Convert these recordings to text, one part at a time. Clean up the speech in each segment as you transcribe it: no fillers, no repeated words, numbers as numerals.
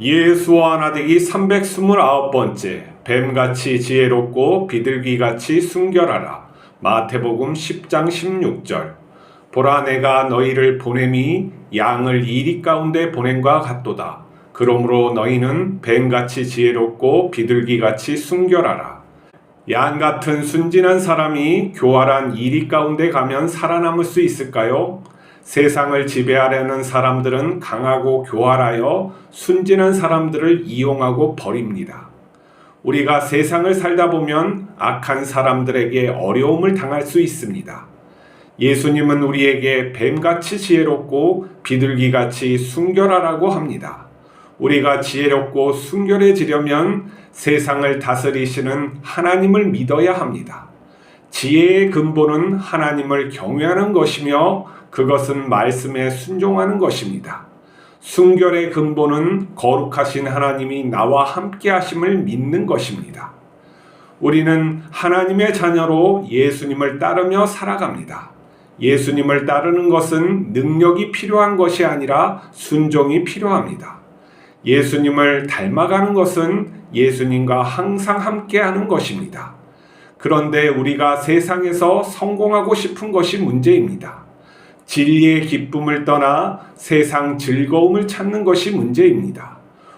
예수와 나대기 329번째 뱀같이 지혜롭고 비둘기같이 순결하라. 마태복음 10장 16절. 보라, 내가 너희를 보냄이 양을 이리 가운데 보냄과 같도다. 그러므로 너희는 뱀같이 지혜롭고 비둘기같이 순결하라. 양 같은 순진한 사람이 교활한 이리 가운데 가면 살아남을 수 있을까요? 세상을 지배하려는 사람들은 강하고 교활하여 순진한 사람들을 이용하고 버립니다. 우리가 세상을 살다 보면 악한 사람들에게 어려움을 당할 수 있습니다. 예수님은 우리에게 뱀같이 지혜롭고 비둘기같이 순결하라고 합니다. 우리가 지혜롭고 순결해지려면 세상을 다스리시는 하나님을 믿어야 합니다. 지혜의 근본은 하나님을 경외하는 것이며 그것은 말씀에 순종하는 것입니다. 순결의 근본은 거룩하신 하나님이 나와 함께 하심을 믿는 것입니다. 우리는 하나님의 자녀로 예수님을 따르며 살아갑니다. 예수님을 따르는 것은 능력이 필요한 것이 아니라 순종이 필요합니다. 예수님을 닮아가는 것은 예수님과 항상 함께하는 것입니다. 그런데 우리가 세상에서 성공하고 싶은 것이 문제입니다. 진리의 기쁨을 떠나 세상 즐거움을 찾는 것이 문제입니다.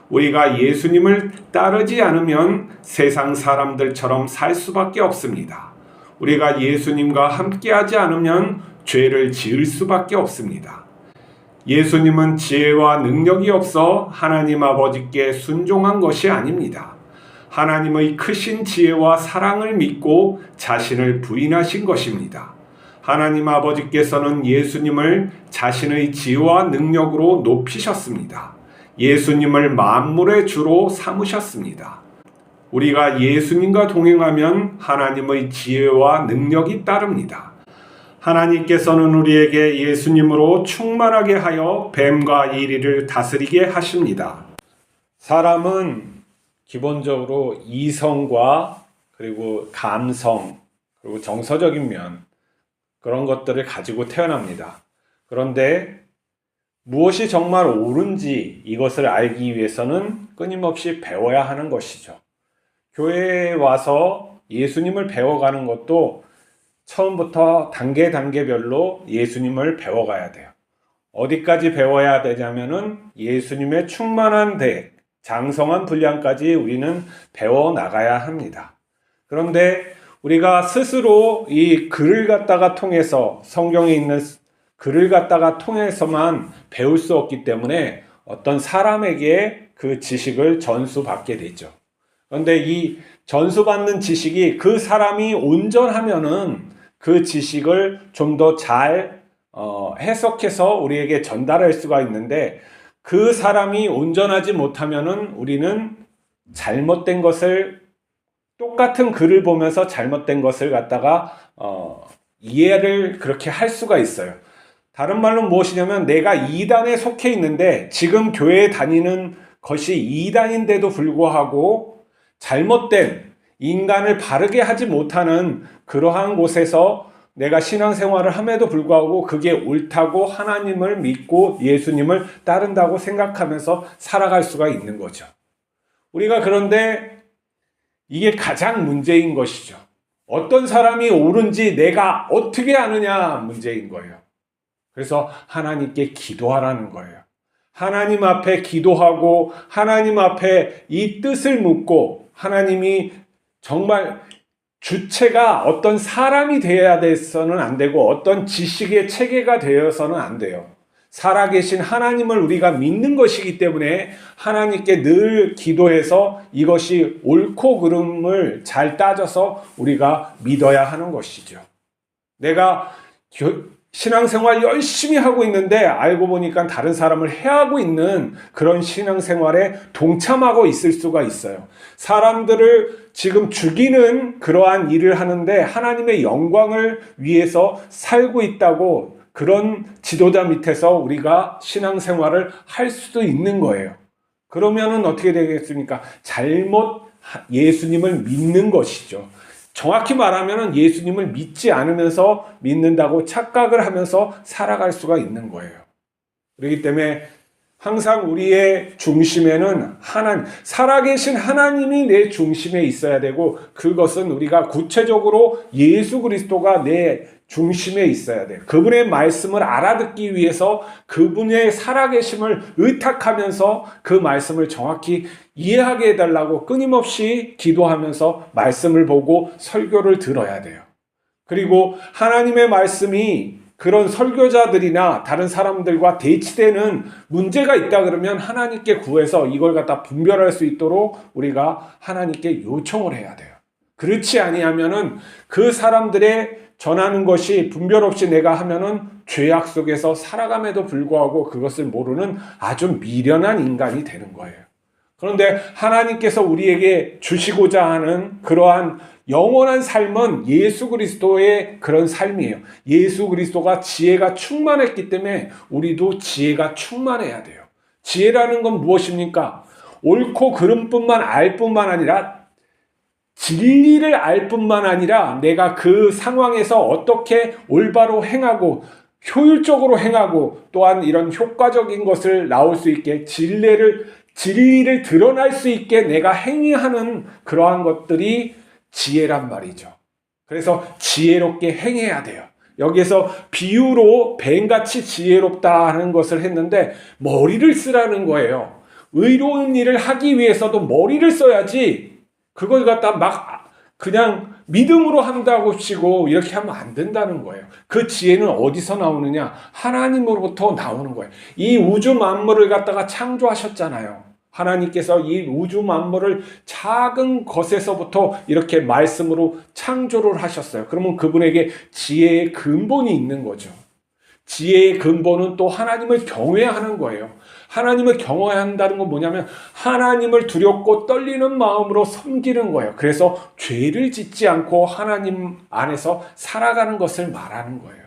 우리가 예수님을 따르지 않으면 세상 사람들처럼 살 수밖에 없습니다. 우리가 예수님과 함께하지 않으면 죄를 지을 수밖에 없습니다. 예수님은 지혜와 능력이 없어 하나님 아버지께 순종한 것이 아닙니다. 하나님의 크신 지혜와 사랑을 믿고 자신을 부인하신 것입니다. 하나님 아버지께서는 예수님을 자신의 지혜와 능력으로 높이셨습니다. 예수님을 만물의 주로 삼으셨습니다. 우리가 예수님과 동행하면 하나님의 지혜와 능력이 따릅니다. 하나님께서는 우리에게 예수님으로 충만하게 하여 뱀과 이리를 다스리게 하십니다. 사람은 기본적으로 이성과 그리고 감성 그리고 정서적인 면 그런 것들을 가지고 태어납니다. 그런데 무엇이 정말 옳은지 이것을 알기 위해서는 끊임없이 배워야 하는 것이죠. 교회에 와서 예수님을 배워가는 것도 처음부터 단계별로 예수님을 배워가야 돼요. 어디까지 배워야 되냐면은 예수님의 충만한 장성한 분량까지 우리는 배워나가야 합니다. 그런데 우리가 스스로 이 글을 갖다가 통해서 성경에 있는 글을 갖다가 통해서만 배울 수 없기 때문에 어떤 사람에게 그 지식을 전수받게 되죠. 그런데 이 전수받는 지식이 그 사람이 온전하면은 그 지식을 좀 더 잘 해석해서 우리에게 전달할 수가 있는데 그 사람이 온전하지 못하면은 우리는 잘못된 것을 똑같은 글을 보면서 잘못된 것을 갖다가 이해를 그렇게 할 수가 있어요. 다른 말로 무엇이냐면 내가 이단에 속해 있는데 지금 교회에 다니는 것이 이단인데도 불구하고 잘못된 인간을 바르게 하지 못하는 그러한 곳에서 내가 신앙생활을 함에도 불구하고 그게 옳다고 하나님을 믿고 예수님을 따른다고 생각하면서 살아갈 수가 있는 거죠. 우리가 그런데 이게 가장 문제인 것이죠. 어떤 사람이 옳은지 내가 어떻게 아느냐 문제인 거예요. 그래서 하나님께 기도하라는 거예요. 하나님 앞에 기도하고 하나님 앞에 이 뜻을 묻고 하나님이 정말 주체가 어떤 사람이 되어야 돼서는 안 되고 어떤 지식의 체계가 되어서는 안 돼요. 살아계신 하나님을 우리가 믿는 것이기 때문에 하나님께 늘 기도해서 이것이 옳고 그름을 잘 따져서 우리가 믿어야 하는 것이죠. 내가 신앙생활 열심히 하고 있는데 알고 보니까 다른 사람을 해하고 있는 그런 신앙생활에 동참하고 있을 수가 있어요. 사람들을 지금 죽이는 그러한 일을 하는데 하나님의 영광을 위해서 살고 있다고 그런 지도자 밑에서 우리가 신앙생활을 할 수도 있는 거예요. 그러면은 어떻게 되겠습니까? 잘못 예수님을 믿는 것이죠. 정확히 말하면 예수님을 믿지 않으면서 믿는다고 착각을 하면서 살아갈 수가 있는 거예요. 그렇기 때문에 항상 우리의 중심에는 살아계신 하나님이 내 중심에 있어야 되고, 그것은 우리가 구체적으로 예수 그리스도가 내 중심에 있어야 돼요. 그분의 말씀을 알아듣기 위해서 그분의 살아계심을 의탁하면서 그 말씀을 정확히 이해하게 해달라고 끊임없이 기도하면서 말씀을 보고 설교를 들어야 돼요. 그리고 하나님의 말씀이 그런 설교자들이나 다른 사람들과 대치되는 문제가 있다 그러면 하나님께 구해서 이걸 갖다 분별할 수 있도록 우리가 하나님께 요청을 해야 돼요. 그렇지 아니하면은 그 사람들의 전하는 것이 분별 없이 내가 하면은 죄악 속에서 살아감에도 불구하고 그것을 모르는 아주 미련한 인간이 되는 거예요. 그런데 하나님께서 우리에게 주시고자 하는 그러한 영원한 삶은 예수 그리스도의 그런 삶이에요. 예수 그리스도가 지혜가 충만했기 때문에 우리도 지혜가 충만해야 돼요. 지혜라는 건 무엇입니까? 옳고 그름뿐만 알 뿐만 아니라 진리를 알 뿐만 아니라 내가 그 상황에서 어떻게 올바로 행하고 효율적으로 행하고 또한 이런 효과적인 것을 나올 수 있게 진리를 드러날 수 있게 내가 행위하는 그러한 것들이 지혜란 말이죠. 그래서 지혜롭게 행해야 돼요. 여기에서 비유로 뱀같이 지혜롭다 하는 것을 했는데 머리를 쓰라는 거예요. 의로운 일을 하기 위해서도 머리를 써야지 그걸 갖다 막 그냥 믿음으로 한다고 치고 이렇게 하면 안 된다는 거예요. 그 지혜는 어디서 나오느냐? 하나님으로부터 나오는 거예요. 이 우주 만물을 갖다가 창조하셨잖아요. 하나님께서 이 우주 만물을 작은 것에서부터 이렇게 말씀으로 창조를 하셨어요. 그러면 그분에게 지혜의 근본이 있는 거죠. 지혜의 근본은 또 하나님을 경외하는 거예요. 하나님을 경외한다는 건 뭐냐면 하나님을 두렵고 떨리는 마음으로 섬기는 거예요. 그래서 죄를 짓지 않고 하나님 안에서 살아가는 것을 말하는 거예요.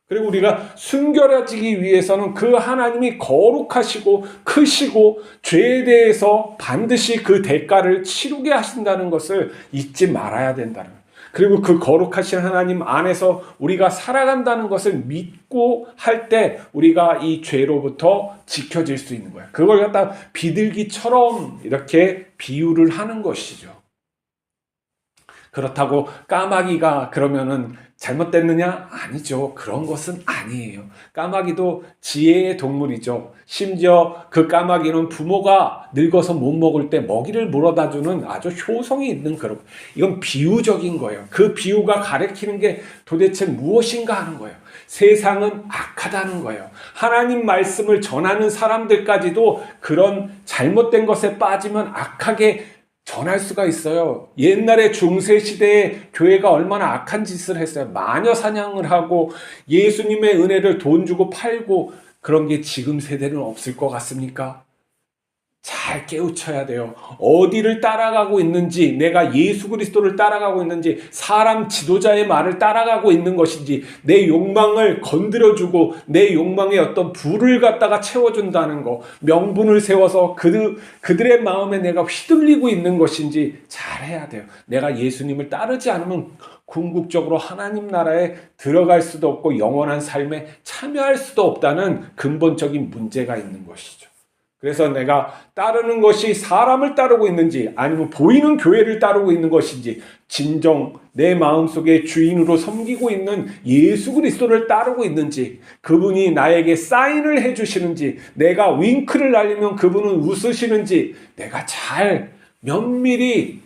그리고 우리가 순결해지기 위해서는 그 하나님이 거룩하시고 크시고 죄에 대해서 반드시 그 대가를 치르게 하신다는 것을 잊지 말아야 된다는 거예요. 그리고 그 거룩하신 하나님 안에서 우리가 살아간다는 것을 믿고 할 때 우리가 이 죄로부터 지켜질 수 있는 거예요. 그걸 갖다 비둘기처럼 이렇게 비유를 하는 것이죠. 그렇다고 까마귀가 그러면은 잘못됐느냐? 아니죠. 그런 것은 아니에요. 까마귀도 지혜의 동물이죠. 심지어 그 까마귀는 부모가 늙어서 못 먹을 때 먹이를 물어다 주는 아주 효성이 있는 그런, 이건 비유적인 거예요. 그 비유가 가리키는 게 도대체 무엇인가 하는 거예요. 세상은 악하다는 거예요. 하나님 말씀을 전하는 사람들까지도 그런 잘못된 것에 빠지면 악하게 전할 수가 있어요. 옛날에 중세시대에 교회가 얼마나 악한 짓을 했어요. 마녀 사냥을 하고 예수님의 은혜를 돈 주고 팔고, 그런 게 지금 세대는 없을 것 같습니까? 잘 깨우쳐야 돼요. 어디를 따라가고 있는지, 내가 예수 그리스도를 따라가고 있는지, 사람 지도자의 말을 따라가고 있는 것인지, 내 욕망을 건드려주고 내 욕망의 어떤 불을 갖다가 채워준다는 거, 명분을 세워서 그들의 마음에 내가 휘둘리고 있는 것인지 잘해야 돼요. 내가 예수님을 따르지 않으면 궁극적으로 하나님 나라에 들어갈 수도 없고 영원한 삶에 참여할 수도 없다는 근본적인 문제가 있는 것이죠. 그래서 내가 따르는 것이 사람을 따르고 있는지 아니면 보이는 교회를 따르고 있는 것인지, 진정 내 마음속에 주인으로 섬기고 있는 예수 그리스도를 따르고 있는지, 그분이 나에게 사인을 해주시는지, 내가 윙크를 날리면 그분은 웃으시는지 내가 잘 면밀히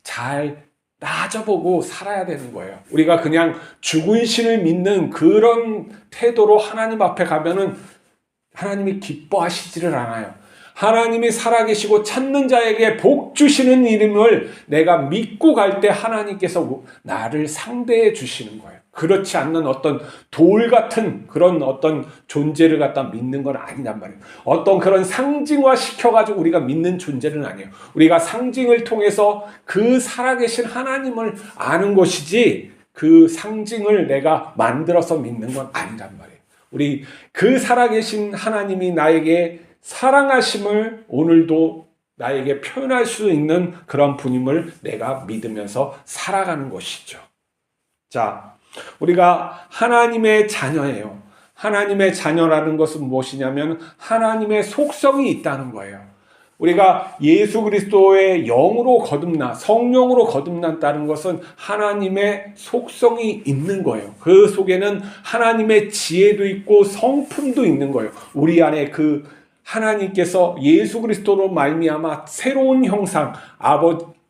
잘 따져보고 살아야 되는 거예요. 우리가 그냥 죽은 신을 믿는 그런 태도로 하나님 앞에 가면은 하나님이 기뻐하시지를 않아요. 하나님이 살아계시고 찾는 자에게 복 주시는 이름을 내가 믿고 갈 때 하나님께서 나를 상대해 주시는 거예요. 그렇지 않는 어떤 돌 같은 그런 어떤 존재를 갖다 믿는 건 아니란 말이에요. 어떤 그런 상징화 시켜가지고 우리가 믿는 존재는 아니에요. 우리가 상징을 통해서 그 살아계신 하나님을 아는 것이지, 그 상징을 내가 만들어서 믿는 건 아니란 말이에요. 우리 그 살아계신 하나님이 나에게 사랑하심을 오늘도 나에게 표현할 수 있는 그런 분임을 내가 믿으면서 살아가는 것이죠. 자, 우리가 하나님의 자녀예요. 하나님의 자녀라는 것은 무엇이냐면 하나님의 속성이 있다는 거예요. 우리가 예수 그리스도의 영으로 거듭나 성령으로 거듭났다는 것은 하나님의 속성이 있는 거예요. 그 속에는 하나님의 지혜도 있고 성품도 있는 거예요. 우리 안에 그 하나님께서 예수 그리스도로 말미암아 새로운 형상,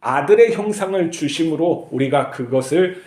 아들의 형상을 주심으로 우리가 그것을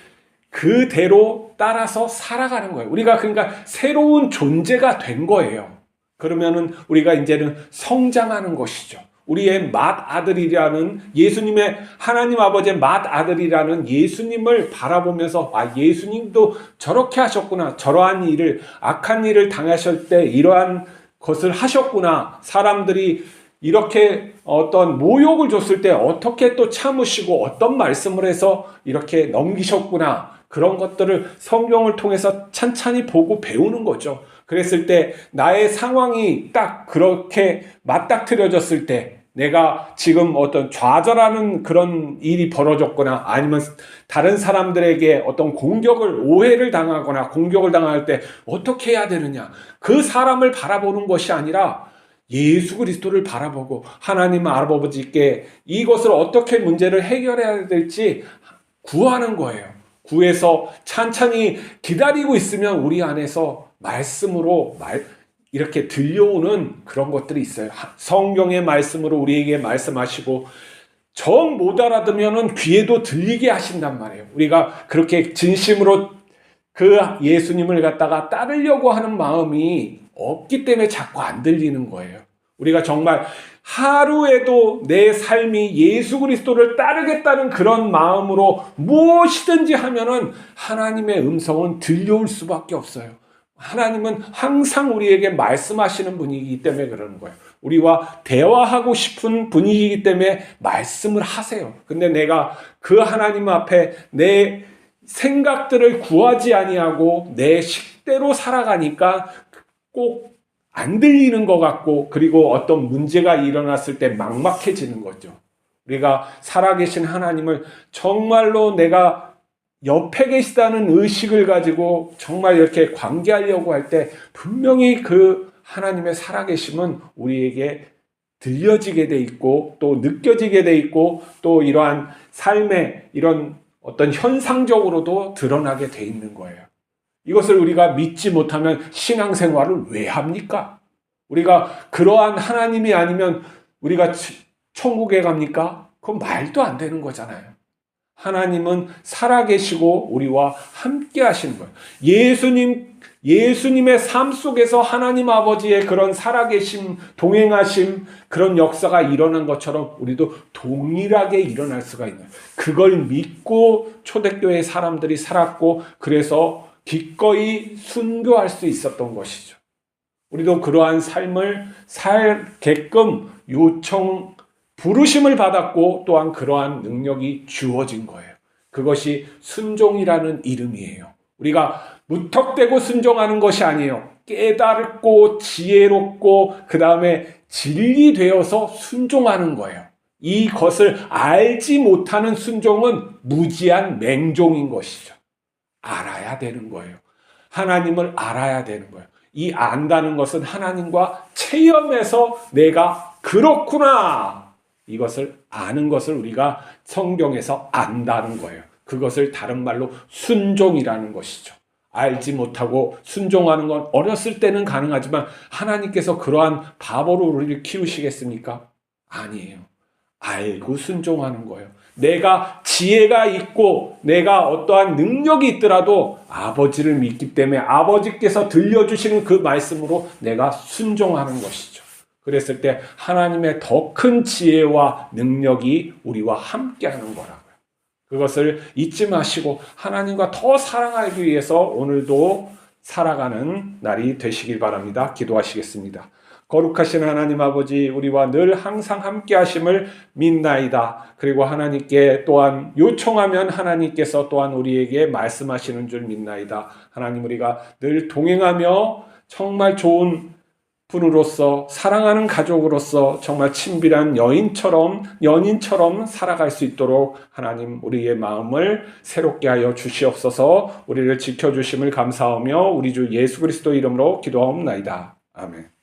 그대로 따라서 살아가는 거예요. 우리가 그러니까 새로운 존재가 된 거예요. 그러면은 우리가 이제는 성장하는 것이죠. 우리의 맏아들이라는 예수님의 하나님 아버지의 맏아들이라는 예수님을 바라보면서 예수님도 저렇게 하셨구나. 저러한 일을 악한 일을 당하실 때 이러한 것을 하셨구나. 사람들이 이렇게 어떤 모욕을 줬을 때 어떻게 또 참으시고 어떤 말씀을 해서 이렇게 넘기셨구나. 그런 것들을 성경을 통해서 찬찬히 보고 배우는 거죠. 그랬을 때 나의 상황이 딱 그렇게 맞닥뜨려졌을 때 내가 지금 어떤 좌절하는 그런 일이 벌어졌거나 아니면 다른 사람들에게 어떤 오해를 당하거나 공격을 당할 때 어떻게 해야 되느냐. 그 사람을 바라보는 것이 아니라 예수 그리스도를 바라보고 하나님 아버지께 이것을 어떻게 문제를 해결해야 될지 구하는 거예요. 구해서 찬찬히 기다리고 있으면 우리 안에서 말씀으로 이렇게 들려오는 그런 것들이 있어요. 성경의 말씀으로 우리에게 말씀하시고 정 못 알아들으면 귀에도 들리게 하신단 말이에요. 우리가 그렇게 진심으로 그 예수님을 갖다가 따르려고 하는 마음이 없기 때문에 자꾸 안 들리는 거예요. 우리가 정말 하루에도 내 삶이 예수 그리스도를 따르겠다는 그런 마음으로 무엇이든지 하면은 하나님의 음성은 들려올 수밖에 없어요. 하나님은 항상 우리에게 말씀하시는 분이기 때문에 그러는 거예요. 우리와 대화하고 싶은 분이기 때문에 말씀을 하세요. 근데 내가 그 하나님 앞에 내 생각들을 구하지 아니하고 내 식대로 살아가니까 꼭 안 들리는 것 같고 그리고 어떤 문제가 일어났을 때 막막해지는 거죠. 우리가 살아계신 하나님을 정말로 내가 옆에 계시다는 의식을 가지고 정말 이렇게 관계하려고 할 때 분명히 그 하나님의 살아계심은 우리에게 들려지게 돼 있고 또 느껴지게 돼 있고 또 이러한 삶의 이런 어떤 현상적으로도 드러나게 돼 있는 거예요. 이것을 우리가 믿지 못하면 신앙생활을 왜 합니까? 우리가 그러한 하나님이 아니면 우리가 천국에 갑니까? 그건 말도 안 되는 거잖아요. 하나님은 살아계시고 우리와 함께 하시는 거예요. 예수님의 삶 속에서 하나님 아버지의 그런 살아계심, 동행하심, 그런 역사가 일어난 것처럼 우리도 동일하게 일어날 수가 있는 거예요. 그걸 믿고 초대교회 사람들이 살았고 그래서 기꺼이 순교할 수 있었던 것이죠. 우리도 그러한 삶을 살게끔 부르심을 받았고 또한 그러한 능력이 주어진 거예요. 그것이 순종이라는 이름이에요. 우리가 무턱대고 순종하는 것이 아니에요. 깨닫고 지혜롭고 그 다음에 진리되어서 순종하는 거예요. 이것을 알지 못하는 순종은 무지한 맹종인 것이죠. 알아야 되는 거예요. 하나님을 알아야 되는 거예요. 이 안다는 것은 하나님과 체험해서 내가 그렇구나 이것을 아는 것을 우리가 성경에서 안다는 거예요. 그것을 다른 말로 순종이라는 것이죠. 알지 못하고 순종하는 건 어렸을 때는 가능하지만 하나님께서 그러한 바보로 우리를 키우시겠습니까? 아니에요. 알고 순종하는 거예요. 내가 지혜가 있고 내가 어떠한 능력이 있더라도 아버지를 믿기 때문에 아버지께서 들려주시는 그 말씀으로 내가 순종하는 것이죠. 그랬을 때 하나님의 더 큰 지혜와 능력이 우리와 함께하는 거라고요. 그것을 잊지 마시고 하나님과 더 사랑하기 위해서 오늘도 살아가는 날이 되시길 바랍니다. 기도하시겠습니다. 거룩하신 하나님 아버지, 우리와 늘 항상 함께 하심을 믿나이다. 그리고 하나님께 또한 요청하면 하나님께서 또한 우리에게 말씀하시는 줄 믿나이다. 하나님, 우리가 늘 동행하며 정말 좋은 부부로서 사랑하는 가족으로서 정말 친밀한 연인처럼 살아갈 수 있도록 하나님 우리의 마음을 새롭게 하여 주시옵소서. 우리를 지켜주심을 감사하며 우리 주 예수 그리스도 이름으로 기도하옵나이다. 아멘.